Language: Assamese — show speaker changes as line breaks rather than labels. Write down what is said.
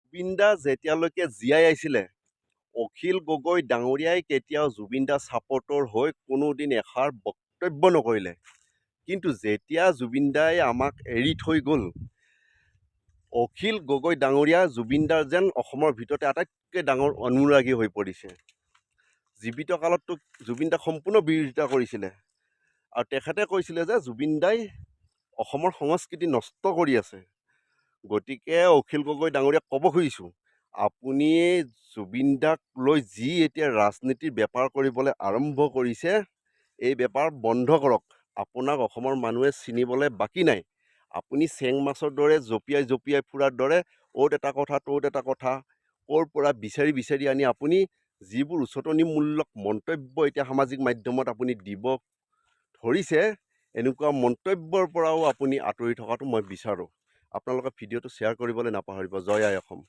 জুবিন দা যেতিয়ালৈকে জীয়াই আছিলে অখিল গগৈ ডাঙৰীয়াই কেতিয়াও জুবিন দা ছাপৰ্টৰ হৈ কোনোদিন এষাৰ বক্তব্য নকৰিলে। কিন্তু যেতিয়া জুবিন দাই আমাক এৰি থৈ গ'ল, অখিল গগৈ ডাঙৰীয়া জুবিন দাৰ যেন অসমৰ ভিতৰতে আটাইতকৈ ডাঙৰ অনুৰাগী হৈ পৰিছে। জীৱিত কালততো জুবিন দাক সম্পূৰ্ণ বিৰোধিতা কৰিছিলে আৰু তেখেতে কৈছিলে যে জুবিন দাই অসমৰ সংস্কৃতি নষ্ট কৰি আছে। গতিকে অখিল গগৈ ডাঙৰীয়াক ক'ব খুজিছোঁ, আপুনি জুবিন দাক লৈ যি এতিয়া ৰাজনীতিৰ বেপাৰ কৰিবলৈ আৰম্ভ কৰিছে, এই বেপাৰ বন্ধ কৰক। আপোনাক অসমৰ মানুহে চিনিবলৈ বাকী নাই। আপুনি চেং মাছৰ দৰে জঁপিয়াই জঁপিয়াই ফুৰাৰ দৰে অ'ত এটা কথা ত'ত এটা কথা ক'ৰ পৰা বিচাৰি বিচাৰি আনি আপুনি যিবোৰ উচতনিমূলক মন্তব্য এতিয়া সামাজিক মাধ্যমত আপুনি দিব ধৰিছে, এনেকুৱা মন্তব্যৰ পৰাও আপুনি আঁতৰি থকাটো মই বিচাৰোঁ। আপোনালোকে ভিডিঅ'টো শ্বেয়াৰ কৰিবলৈ নাপাহৰিব। জয় আই অসম।